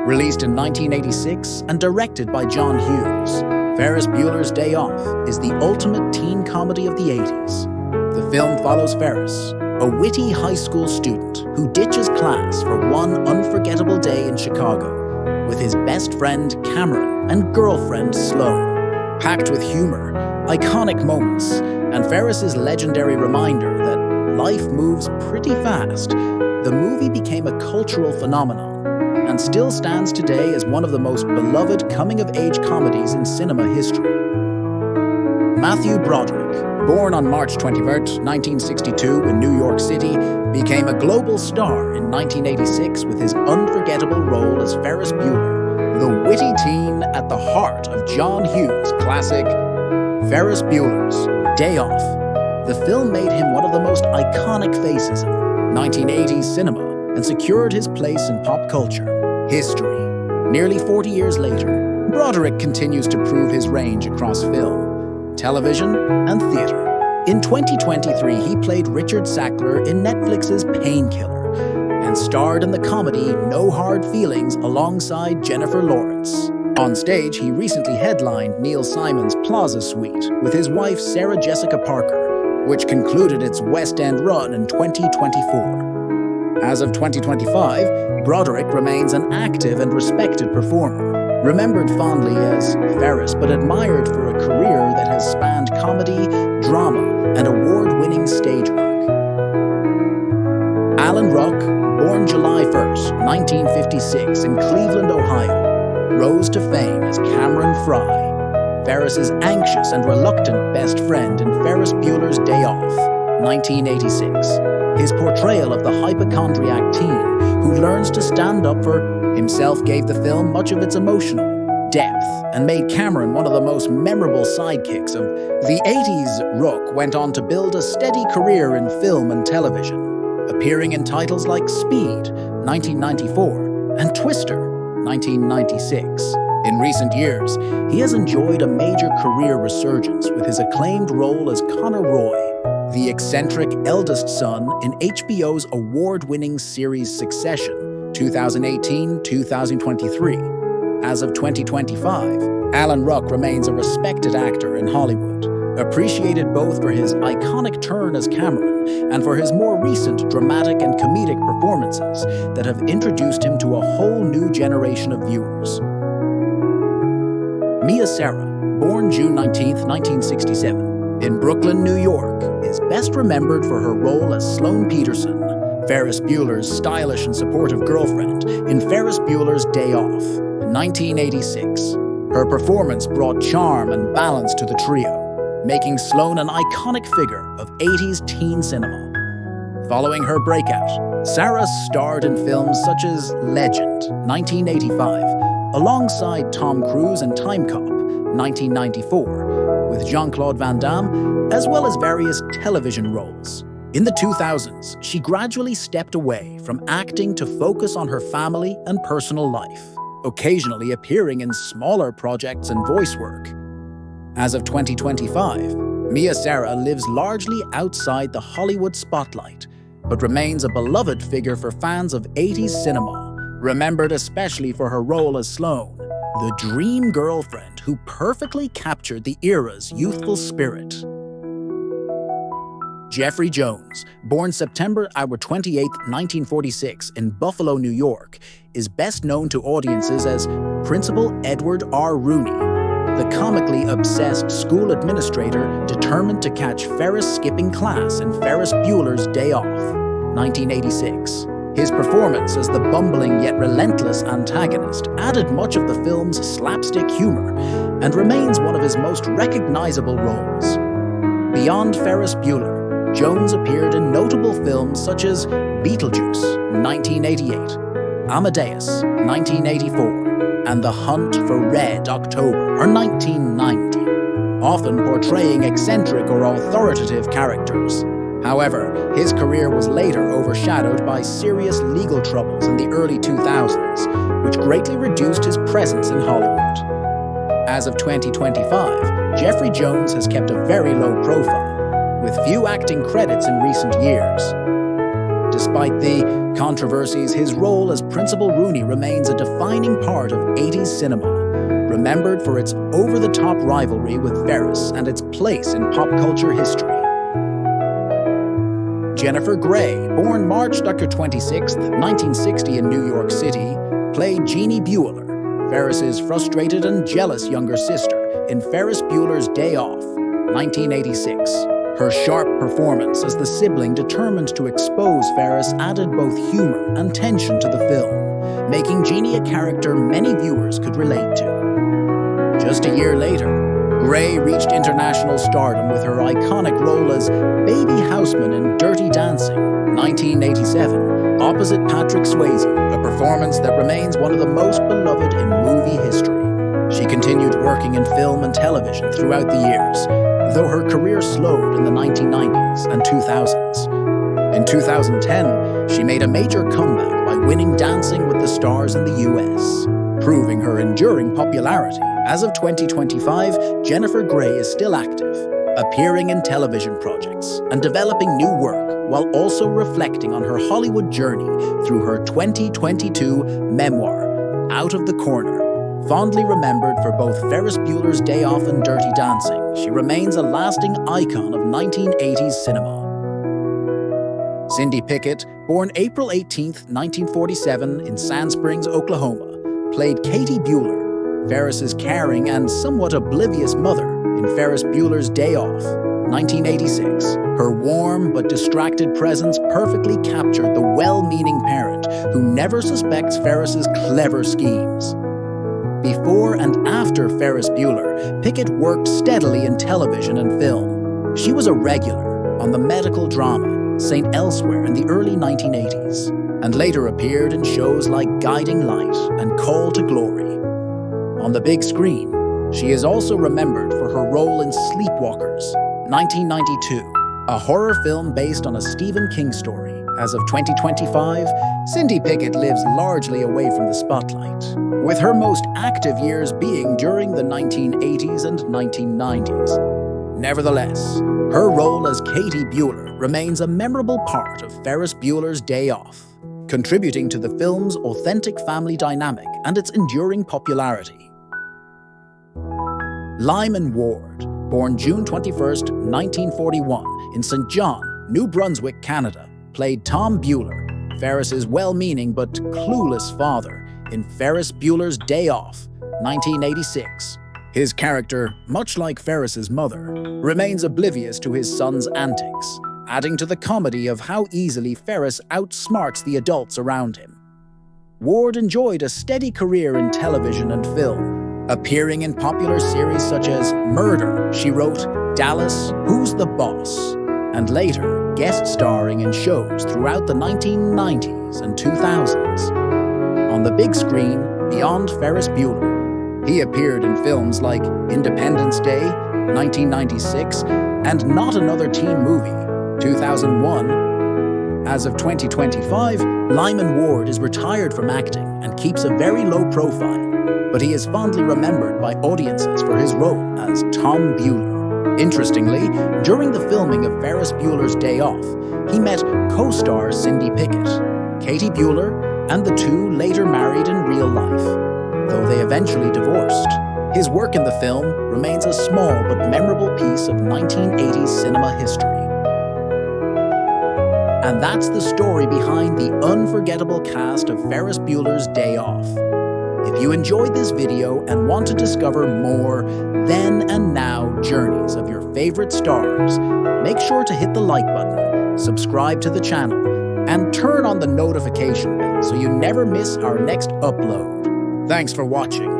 Released in 1986 and directed by John Hughes, Ferris Bueller's Day Off is the ultimate teen comedy of the 80s. The film follows Ferris, a witty high school student who ditches class for one unforgettable day in Chicago with his best friend Cameron and girlfriend Sloane. Packed with humor, iconic moments, and Ferris's legendary reminder that life moves pretty fast, the movie became a cultural phenomenon and still stands today as one of the most beloved coming-of-age comedies in cinema history. Matthew Broderick, born on March 21, 1962 in New York City, became a global star in 1986 with his unforgettable role as Ferris Bueller, the witty teen at the heart of John Hughes' classic Ferris Bueller's Day Off. The film made him one of the most iconic faces of 1980s cinema and secured his place in pop culture history. Nearly 40 years later, Broderick continues to prove his range across film, television, and theater. In 2023, he played Richard Sackler in Netflix's Painkiller and starred in the comedy No Hard Feelings alongside Jennifer Lawrence. On stage, he recently headlined Neil Simon's Plaza Suite with his wife Sarah Jessica Parker, which concluded its West End run in 2024. As of 2025, Broderick remains an active and respected performer, remembered fondly as Ferris but admired for a career that has spanned comedy, drama, and award-winning stage work. Alan Ruck, born July 1st, 1956 in Cleveland, Ohio, rose to fame as Cameron Fry, Ferris's anxious and reluctant best friend in Ferris Bueller's Day Off, 1986. His portrayal of the hypochondriac teen who learns to stand up for himself gave the film much of its emotional depth and made Cameron one of the most memorable sidekicks of the 80s. Ruck went on to build a steady career in film and television, appearing in titles like Speed, 1994, and Twister, 1996. In recent years, he has enjoyed a major career resurgence with his acclaimed role as Connor Roy, the eccentric eldest son in HBO's award-winning series Succession, 2018-2023. As of 2025, Alan Ruck remains a respected actor in Hollywood, appreciated both for his iconic turn as Cameron and for his more recent dramatic and comedic performances that have introduced him to a whole new generation of viewers. Mia Sara, born June 19, 1967, in Brooklyn, New York, is best remembered for her role as Sloane Peterson, Ferris Bueller's stylish and supportive girlfriend in Ferris Bueller's Day Off, 1986. Her performance brought charm and balance to the trio, making Sloane an iconic figure of 80s teen cinema. Following her breakout, Sara starred in films such as Legend, 1985, alongside Tom Cruise and Time Cop, 1994, with Jean-Claude Van Damme, as well as various television roles. In the 2000s, she gradually stepped away from acting to focus on her family and personal life, occasionally appearing in smaller projects and voice work. As of 2025, Mia Sara lives largely outside the Hollywood spotlight, but remains a beloved figure for fans of 80s cinema, remembered especially for her role as Sloane, the dream girlfriend who perfectly captured the era's youthful spirit. Jeffrey Jones, born September 28, 1946 in Buffalo, New York, is best known to audiences as Principal Edward R. Rooney, the comically obsessed school administrator determined to catch Ferris skipping class in Ferris Bueller's Day Off, 1986. His performance as the bumbling yet relentless antagonist added much of the film's slapstick humor and remains one of his most recognizable roles. Beyond Ferris Bueller, Jones appeared in notable films such as Beetlejuice, 1988, Amadeus, 1984, and The Hunt for Red October, or 1990, often portraying eccentric or authoritative characters. However, his career was later overshadowed by serious legal troubles in the early 2000s, which greatly reduced his presence in Hollywood. As of 2025, Jeffrey Jones has kept a very low profile, with few acting credits in recent years. Despite the controversies, his role as Principal Rooney remains a defining part of 80s cinema, remembered for its over-the-top rivalry with Ferris and its place in pop culture history. Jennifer Grey, born March 26, 1960 in New York City, played Jeannie Bueller, Ferris's frustrated and jealous younger sister, in Ferris Bueller's Day Off, 1986. Her sharp performance as the sibling determined to expose Ferris added both humor and tension to the film, making Jeannie a character many viewers could relate to. Just a year later, Grey reached international stardom with her iconic role as Baby Houseman in Dirty Dancing, 1987, opposite Patrick Swayze, a performance that remains one of the most beloved in movie history. She continued working in film and television throughout the years, though her career slowed in the 1990s and 2000s. In 2010, she made a major comeback by winning Dancing with the Stars in the US, proving her enduring popularity. As of 2025, Jennifer Grey is still active, appearing in television projects and developing new work, while also reflecting on her Hollywood journey through her 2022 memoir, Out of the Corner. Fondly remembered for both Ferris Bueller's Day Off and Dirty Dancing, she remains a lasting icon of 1980s cinema. Cindy Pickett, born April 18, 1947 in Sand Springs, Oklahoma, played Katie Bueller, Ferris's caring and somewhat oblivious mother, in Ferris Bueller's Day Off, 1986. Her warm but distracted presence perfectly captured the well-meaning parent who never suspects Ferris's clever schemes. Before and after Ferris Bueller, Pickett worked steadily in television and film. She was a regular on the medical drama St. Elsewhere in the early 1980s, and later appeared in shows like Guiding Light and Call to Glory. On the big screen, she is also remembered for her role in Sleepwalkers, 1992, a horror film based on a Stephen King story. As of 2025, Cindy Pickett lives largely away from the spotlight, with her most active years being during the 1980s and 1990s. Nevertheless, her role as Katie Bueller remains a memorable part of Ferris Bueller's Day Off, contributing to the film's authentic family dynamic and its enduring popularity. Lyman Ward, born June 21, 1941, in St. John, New Brunswick, Canada, played Tom Bueller, Ferris's well-meaning but clueless father, in Ferris Bueller's Day Off, 1986. His character, much like Ferris's mother, remains oblivious to his son's antics, adding to the comedy of how easily Ferris outsmarts the adults around him. Ward enjoyed a steady career in television and film, appearing in popular series such as Murder, She Wrote, Dallas, Who's the Boss, and later guest starring in shows throughout the 1990s and 2000s. On the big screen, beyond Ferris Bueller, he appeared in films like Independence Day, 1996, and Not Another Teen Movie, 2001. As of 2025, Lyman Ward is retired from acting and keeps a very low profile, but he is fondly remembered by audiences for his role as Tom Bueller. Interestingly, during the filming of Ferris Bueller's Day Off, he met co-star Cindy Pickett. Katie Bueller and the two later married in real life, though they eventually divorced. His work in the film remains a small but memorable piece of 1980s cinema history. And that's the story behind the unforgettable cast of Ferris Bueller's Day Off. If you enjoyed this video and want to discover more then and now journeys of your favorite stars, make sure to hit the like button, subscribe to the channel, and turn on the notification bell so you never miss our next upload. Thanks for watching.